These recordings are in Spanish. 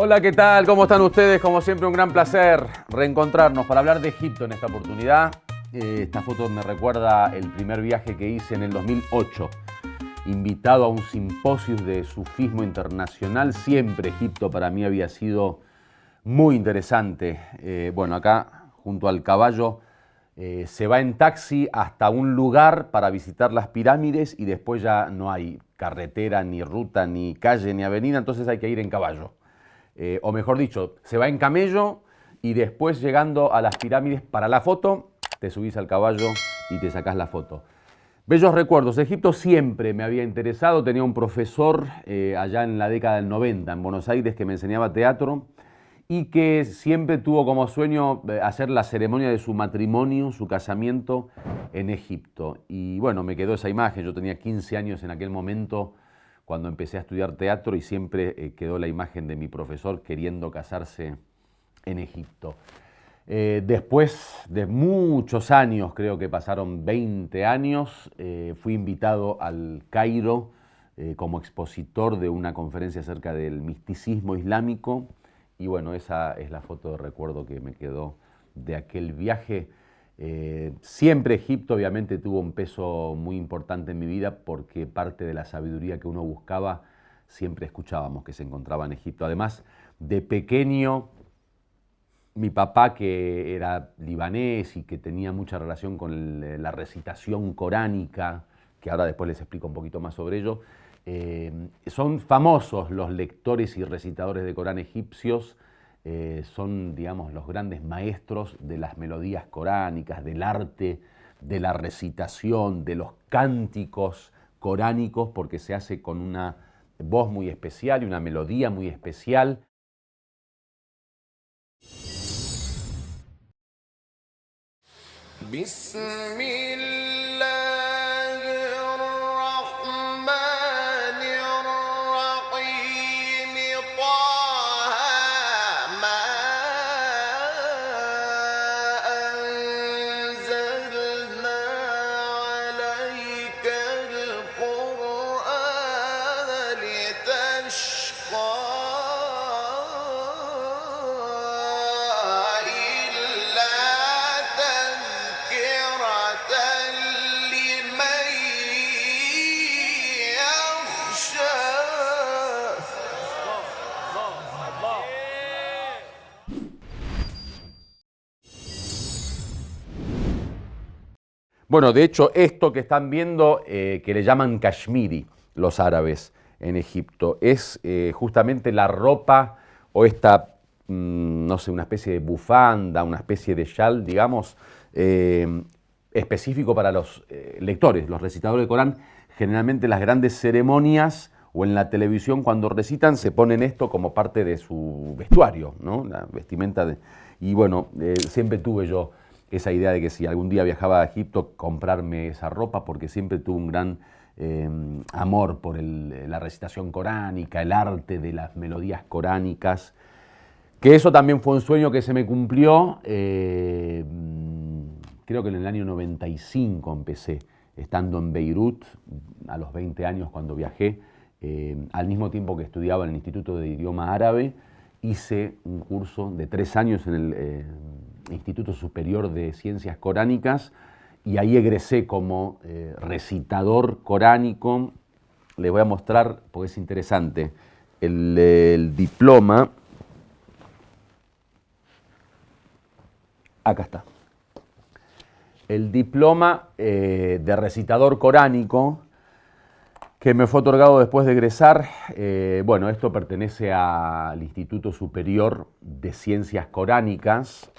Hola, ¿qué tal? ¿Cómo están ustedes? Como siempre, un gran placer reencontrarnos para hablar de Egipto en esta oportunidad. Esta foto me recuerda el primer viaje que hice en el 2008, invitado a un simposio de sufismo internacional. Siempre Egipto para mí había sido muy interesante. Bueno, acá, junto al caballo, se va en taxi hasta un lugar para visitar las pirámides y después ya no hay carretera, ni ruta, ni calle, ni avenida, entonces hay que ir en caballo. O mejor dicho, se va en camello y después llegando a las pirámides para la foto, te subís al caballo y te sacás la foto. Bellos recuerdos. Egipto siempre me había interesado. Tenía un profesor allá en la década del 90 en Buenos Aires que me enseñaba teatro y que siempre tuvo como sueño hacer la ceremonia de su matrimonio, su casamiento en Egipto. Y bueno, me quedó esa imagen. Yo tenía 15 años en aquel momento cuando empecé a estudiar teatro y siempre quedó la imagen de mi profesor queriendo casarse en Egipto. Después de muchos años, creo que pasaron 20 años, fui invitado al Cairo como expositor de una conferencia acerca del misticismo islámico y bueno, esa es la foto de recuerdo que me quedó de aquel viaje. Siempre Egipto obviamente tuvo un peso muy importante en mi vida porque parte de la sabiduría que uno buscaba siempre escuchábamos que se encontraba en Egipto. Además, de pequeño, mi papá, que era libanés y que tenía mucha relación con la recitación coránica, que ahora después les explico un poquito más sobre ello, son famosos los lectores y recitadores de Corán egipcios. Son, digamos, los grandes maestros de las melodías coránicas, del arte, de la recitación, de los cánticos coránicos, porque se hace con una voz muy especial y una melodía muy especial. Bueno, de hecho, esto que están viendo, que le llaman Kashmiri, los árabes en Egipto, es justamente la ropa o esta, no sé, una especie de bufanda, una especie de shal, digamos, específico para los lectores, los recitadores de Corán. Generalmente las grandes ceremonias o en la televisión cuando recitan se ponen esto como parte de su vestuario, ¿no? La vestimenta de... Y bueno, siempre tuve yo esa idea de que si algún día viajaba a Egipto, comprarme esa ropa, porque siempre tuve un gran amor por la recitación coránica, el arte de las melodías coránicas, que eso también fue un sueño que se me cumplió, creo que en el año 95 empecé, estando en Beirut, a los 20 años cuando viajé, al mismo tiempo que estudiaba en el Instituto de Idioma Árabe, hice un curso de 3 años en el Instituto Superior de Ciencias Coránicas y ahí egresé como recitador coránico. Les voy a mostrar, porque es interesante, el diploma. Acá está. El diploma de recitador coránico que me fue otorgado después de egresar. Bueno, esto pertenece al Instituto Superior de Ciencias Coránicas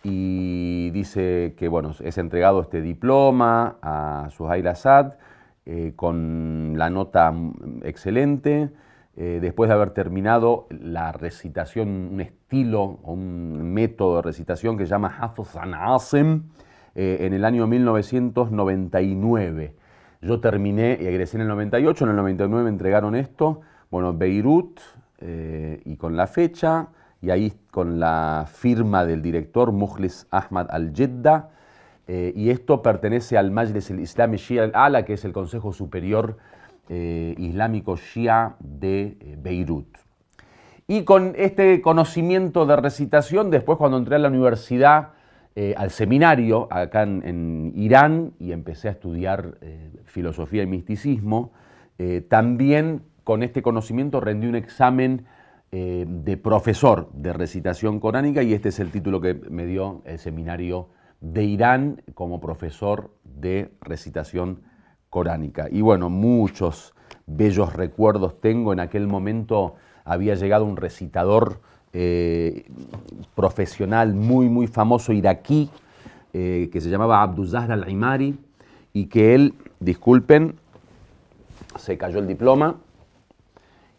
y dice que, bueno, es entregado este diploma a Suhail Assad con la nota excelente, después de haber terminado la recitación, un estilo o un método de recitación que se llama Hafz an Asim en el año 1999. Yo terminé y egresé en el 98, en el 99 me entregaron esto, bueno, Beirut, y con la fecha, y ahí con la firma del director Mukhlis Ahmad Al-Jeddah, y esto pertenece al Majlis al-Islami Shia al-Ala, que es el Consejo Superior Islámico Shia de Beirut. Y con este conocimiento de recitación, después cuando entré a la universidad, al seminario acá en Irán, y empecé a estudiar filosofía y misticismo, también con este conocimiento rendí un examen de profesor de recitación coránica, y este es el título que me dio el seminario de Irán como profesor de recitación coránica. Y bueno, muchos bellos recuerdos tengo. En aquel momento había llegado un recitador profesional muy famoso iraquí, que se llamaba Abdulzahra al-Imari, y que él, disculpen, se cayó el diploma,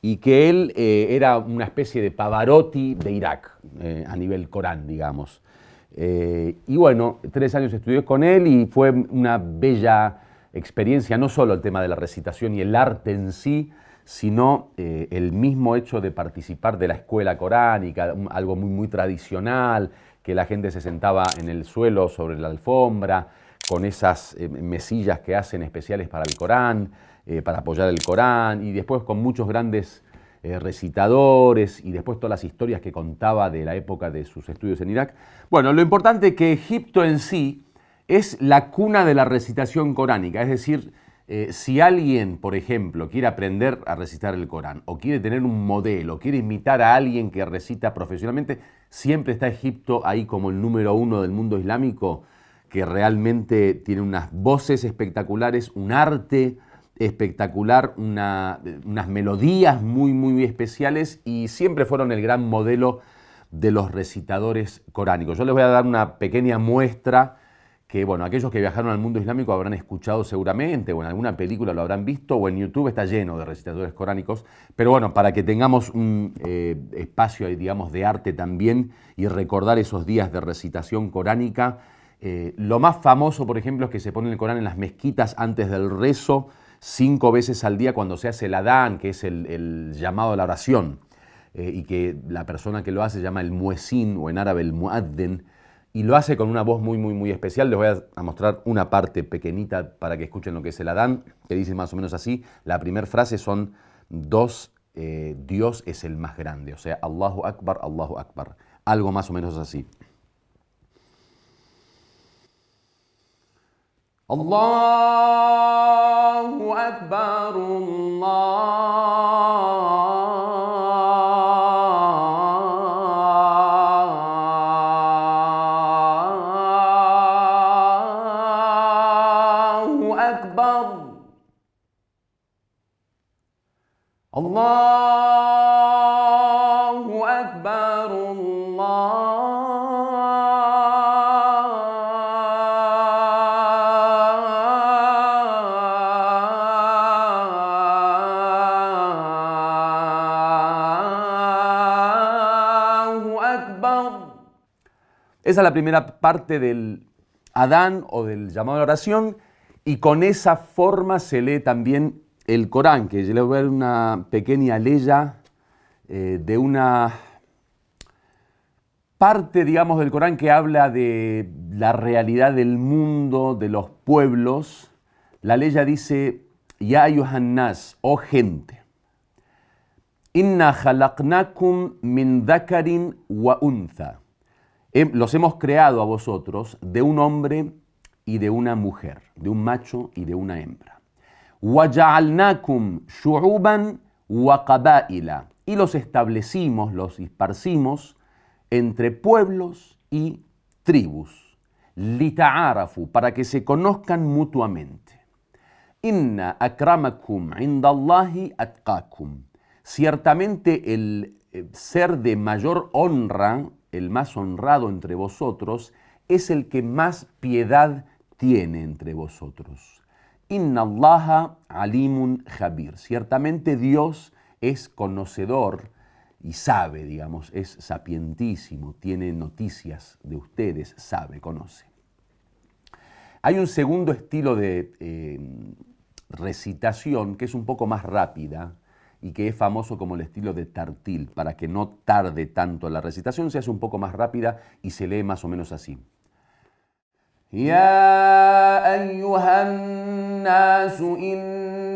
y que él era una especie de Pavarotti de Irak, a nivel Corán, digamos. Y bueno, 3 años estudié con él y fue una bella experiencia, no solo el tema de la recitación y el arte en sí, sino el mismo hecho de participar de la escuela coránica, algo muy tradicional, que la gente se sentaba en el suelo sobre la alfombra, con esas mesillas que hacen especiales para el Corán, para apoyar el Corán, y después con muchos grandes recitadores, y después todas las historias que contaba de la época de sus estudios en Irak. Bueno, lo importante es que Egipto en sí es la cuna de la recitación coránica, es decir, si alguien, por ejemplo, quiere aprender a recitar el Corán, o quiere tener un modelo, quiere imitar a alguien que recita profesionalmente, siempre está Egipto ahí como el número 1 del mundo islámico, que realmente tiene unas voces espectaculares, un arte espectacular, unas melodías muy especiales, y siempre fueron el gran modelo de los recitadores coránicos. Yo les voy a dar una pequeña muestra que, bueno, aquellos que viajaron al mundo islámico habrán escuchado seguramente, o en alguna película lo habrán visto, o en YouTube está lleno de recitadores coránicos, pero bueno, para que tengamos un espacio, digamos, de arte también, y recordar esos días de recitación coránica. Lo más famoso, por ejemplo, es que se pone el Corán en las mezquitas antes del rezo, 5 veces al día, cuando se hace el adán, que es el llamado a la oración, y que la persona que lo hace se llama el muezín, o en árabe el muadden, y lo hace con una voz muy especial. Les voy a mostrar una parte pequeñita para que escuchen lo que es el adán, que dice más o menos así. La primera frase son dos, Dios es el más grande, o sea, Allahu Akbar, Allahu Akbar, algo más o menos así. Allahu Akbar, Allahu Akbar, Allahu Akbar, Esa es la primera parte del adán o del llamado a la oración, y con esa forma se lee también el Corán, que yo les voy a ver una pequeña leya de una parte, digamos, del Corán que habla de la realidad del mundo, de los pueblos. La leya dice: Ya ayuhan nas, oh gente, inna khalaqnakum min dhakarin wa untha. Los hemos creado a vosotros de un hombre y de una mujer, de un macho y de una hembra. وَجَعَلْنَاكُمْ شُعُوبًا وَقَبَائِلًا. Y los establecimos, los esparcimos entre pueblos y tribus. لِتَعَارَفُوا, para que se conozcan mutuamente. إِنَّ أَكْرَمَكُمْ عِنْدَ اللَّهِ أَتْقَاكُمْ. Ciertamente el ser de mayor honra, el más honrado entre vosotros, es el que más piedad tiene entre vosotros. Inna Allaha alimun khabir. Ciertamente Dios es conocedor y sabe, digamos, es sapientísimo, tiene noticias de ustedes, sabe, conoce. Hay un segundo estilo de recitación que es un poco más rápida, y que es famoso como el estilo de tartil. Para que no tarde tanto la recitación, se hace un poco más rápida y se lee más o menos así. Ya ayyuhan nasu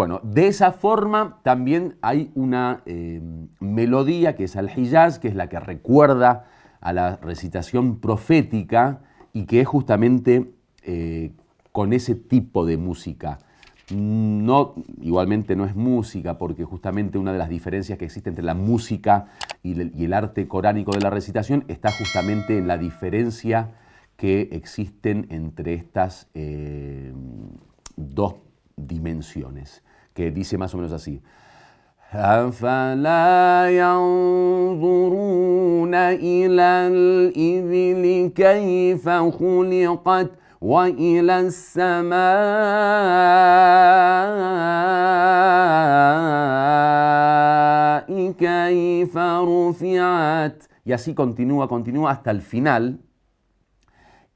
Bueno, de esa forma también hay una melodía que es al-Hijaz, que es la que recuerda a la recitación profética y que es justamente con ese tipo de música. No, igualmente no es música, porque justamente una de las diferencias que existe entre la música y el arte coránico de la recitación está justamente en la diferencia que existen entre estas dos dimensiones, que dice más o menos así. أفلا ينظرون إلى الإبل كيف خلقت وإلى السماء كيف رفعت. Y así continúa hasta el final.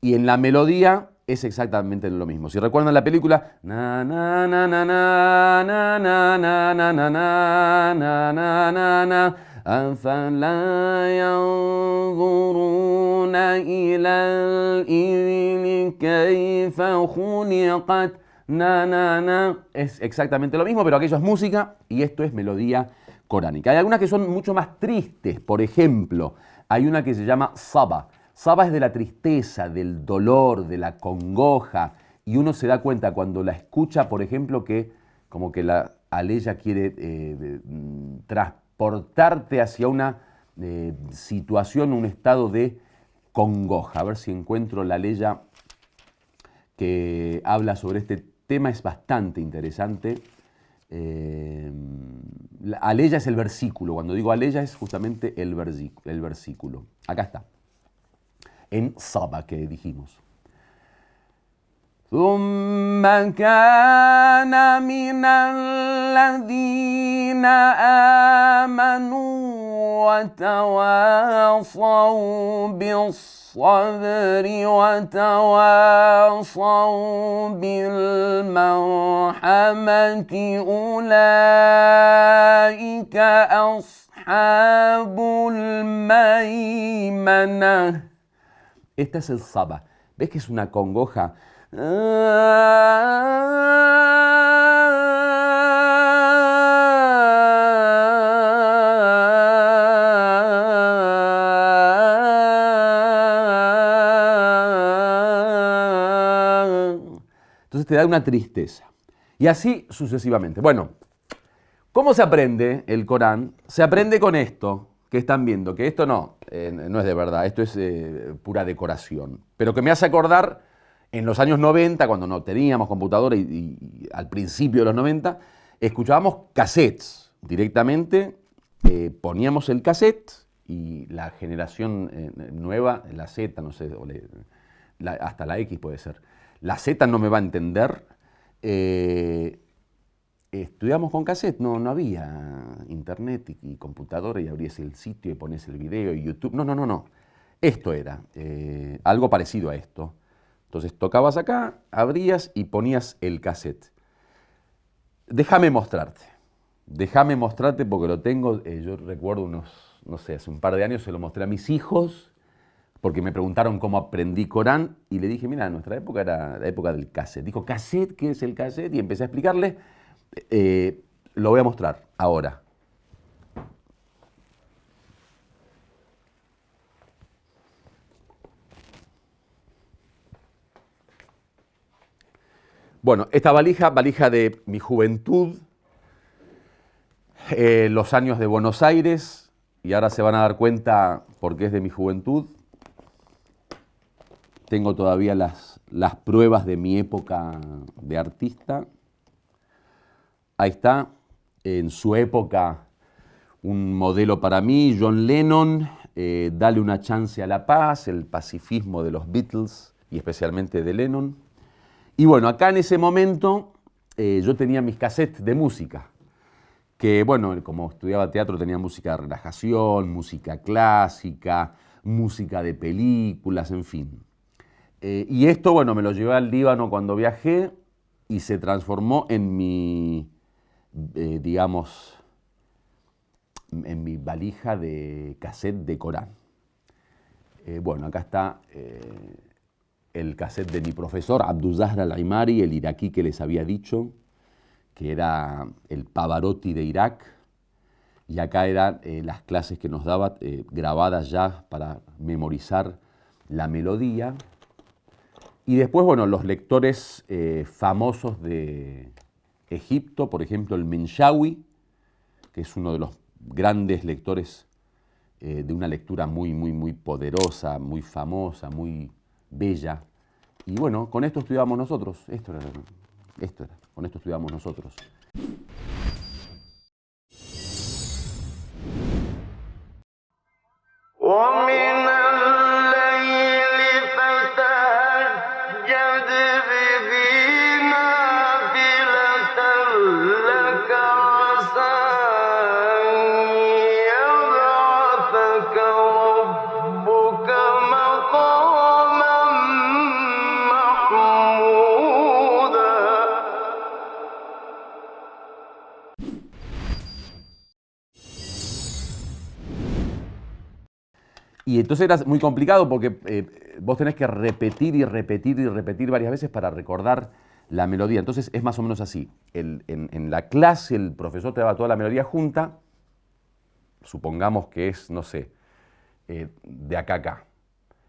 Y en la melodía es exactamente lo mismo. Si recuerdan la película, na na na na na na na na na na na na na na أفلا ينظرون إلى الإبل كيف خلقت na na na. Es exactamente lo mismo, pero aquello es música y esto es melodía coránica. Hay algunas que son mucho más tristes. Por ejemplo, hay una que se llama Saba. Saba es de la tristeza, del dolor, de la congoja, y uno se da cuenta cuando la escucha, por ejemplo, que como que la aleya quiere transportarte hacia una situación, un estado de congoja. A ver si encuentro la aleya que habla sobre este tema, es bastante interesante. Aleya es el versículo, cuando digo aleya es justamente el versículo. Acá está. En Saba que dijimos. ثم كان من الذين آمنوا وتواصوا بالصبر وتواصوا بالمرحمة أولئك أصحاب الميمنة. Esta es el Saba. ¿Ves que es una congoja? Entonces te da una tristeza. Y así sucesivamente. Bueno, ¿cómo se aprende el Corán? Se aprende con esto que están viendo, que esto no es de verdad, esto es pura decoración, pero que me hace acordar en los años 90, cuando no teníamos computadora y al principio de los 90, escuchábamos cassettes directamente, poníamos el cassette y la generación nueva, la Z, no sé, hasta la X puede ser, la Z no me va a entender. Estudiamos con cassette, no había internet y computadora y abrías el sitio y pones el video y YouTube. No. Esto era algo parecido a esto. Entonces tocabas acá, abrías y ponías el cassette. Déjame mostrarte porque lo tengo. Yo recuerdo hace un par de años se lo mostré a mis hijos porque me preguntaron cómo aprendí Corán y le dije, mira, nuestra época era la época del cassette. Dijo, ¿cassette? ¿Qué es el cassette? Y empecé a explicarle. Lo voy a mostrar ahora. Bueno, esta valija de mi juventud, los años de Buenos Aires, y ahora se van a dar cuenta por qué es de mi juventud. Tengo todavía las pruebas de mi época de artista. Ahí está, en su época, un modelo para mí, John Lennon, Dale una chance a la paz, el pacifismo de los Beatles y especialmente de Lennon. Y bueno, acá en ese momento yo tenía mis cassettes de música, que bueno, como estudiaba teatro tenía música de relajación, música clásica, música de películas, en fin. Y esto, bueno, me lo llevé al Líbano cuando viajé y se transformó en mi, digamos, en mi valija de cassette de Corán. Bueno, acá está el cassette de mi profesor, Abdul Zahra al-Aimari, el iraquí que les había dicho, que era el Pavarotti de Irak, y acá eran las clases que nos daba grabadas ya para memorizar la melodía. Y después, bueno, los lectores famosos de Egipto, por ejemplo, el Menshawi, que es uno de los grandes lectores de una lectura muy poderosa, muy famosa, muy bella. Y bueno, con esto estudiábamos nosotros. Esto era, con esto estudiábamos nosotros. Y entonces era muy complicado porque vos tenés que repetir y repetir y repetir varias veces para recordar la melodía. Entonces es más o menos así. En la clase el profesor te daba toda la melodía junta, supongamos que es, no sé, de acá a acá.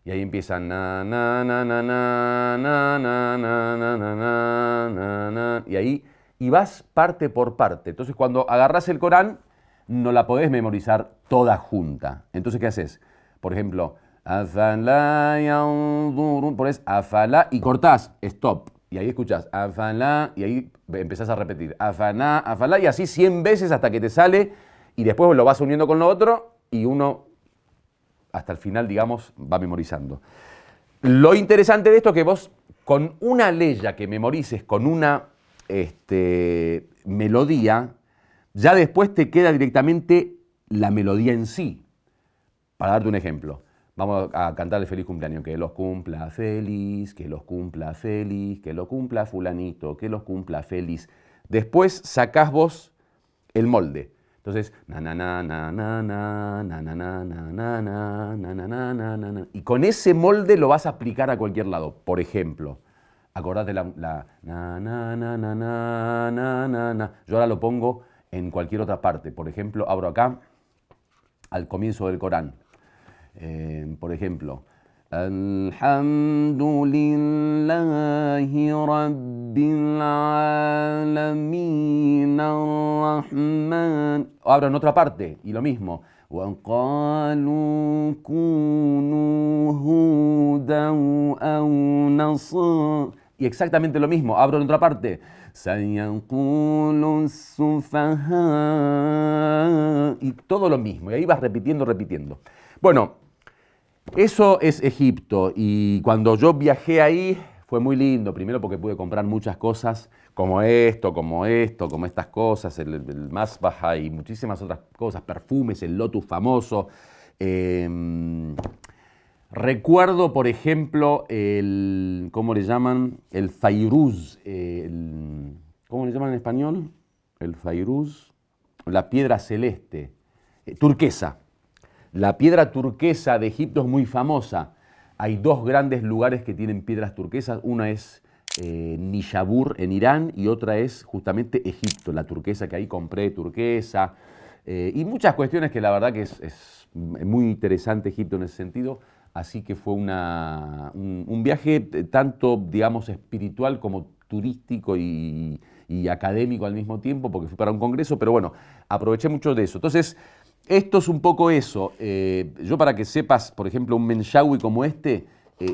Y ahí empieza na na na na na na na na na na na na, y ahí y vas parte por parte. Entonces cuando agarrás el Corán no la podés memorizar toda junta. Entonces ¿qué haces? Por ejemplo, afala yanzurun, pones afala y cortás, stop. Y ahí escuchás afala y ahí empezás a repetir afala, afala y así 100 veces hasta que te sale y después lo vas uniendo con lo otro y uno hasta el final, digamos, va memorizando. Lo interesante de esto es que vos con una leya que memorices, con una melodía, ya después te queda directamente la melodía en sí. Para darte un ejemplo, vamos a cantarle feliz cumpleaños, que los cumpla feliz, que los cumpla feliz, que lo cumpla fulanito, que los cumpla feliz. Después sacás vos el molde. Entonces, na na na na na na na na na na na na na na na na, y con ese molde lo vas a aplicar a cualquier lado. Por ejemplo, acordate la na na na na na na na na. Yo ahora lo pongo en cualquier otra parte. Por ejemplo, abro acá al comienzo del Corán. Por ejemplo, Alhamdulillahi Rabbil Alamin Ar-Rahman. Abro en otra parte y lo mismo. وَقَالُوا كُونُوا هُودًا أَوْ نَصَارَىٰ. Y exactamente lo mismo. Abro en otra parte. سَيَقُولُ السُّفَهَاءُ. Y todo lo mismo. Y ahí vas repitiendo. Bueno. Eso es Egipto y cuando yo viajé ahí fue muy lindo, primero porque pude comprar muchas cosas como estas cosas, el Masbaha y muchísimas otras cosas, perfumes, el Lotus famoso. Recuerdo, por ejemplo, ¿cómo le llaman? El Fairuz, ¿cómo le llaman en español? El Fairuz, la piedra celeste, turquesa. La piedra turquesa de Egipto es muy famosa. Hay dos grandes lugares que tienen piedras turquesas. Una es Nishabur en Irán y otra es justamente Egipto, la turquesa que ahí compré, turquesa. Y muchas cuestiones que la verdad que es muy interesante Egipto en ese sentido. Así que fue un viaje tanto, digamos, espiritual como turístico y académico al mismo tiempo, porque fui para un congreso, pero bueno, aproveché mucho de eso. Entonces, esto es un poco eso. Yo para que sepas, por ejemplo, un Menshawi como este,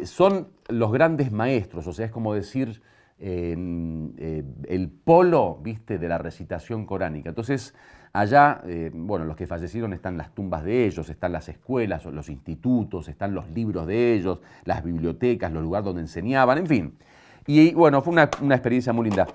son los grandes maestros, o sea, es como decir el polo, ¿viste?, de la recitación coránica. Entonces, allá, bueno, los que fallecieron están las tumbas de ellos, están las escuelas, los institutos, están los libros de ellos, las bibliotecas, los lugares donde enseñaban, en fin. Y bueno, fue una experiencia muy linda.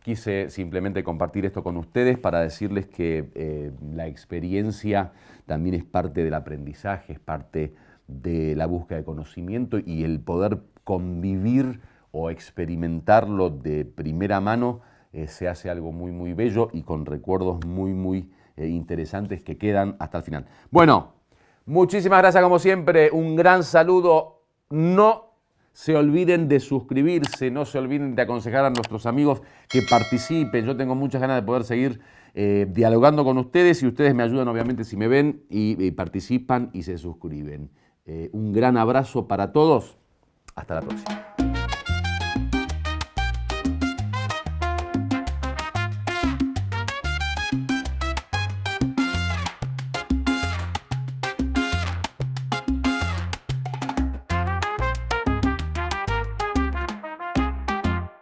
Quise simplemente compartir esto con ustedes para decirles que la experiencia también es parte del aprendizaje, es parte de la búsqueda de conocimiento y el poder convivir o experimentarlo de primera mano se hace algo muy bello y con recuerdos muy interesantes que quedan hasta el final. Bueno, muchísimas gracias como siempre, un gran saludo. No se olviden de suscribirse, no se olviden de aconsejar a nuestros amigos que participen. Yo tengo muchas ganas de poder seguir dialogando con ustedes y ustedes me ayudan obviamente si me ven y participan y se suscriben. Un gran abrazo para todos. Hasta la próxima.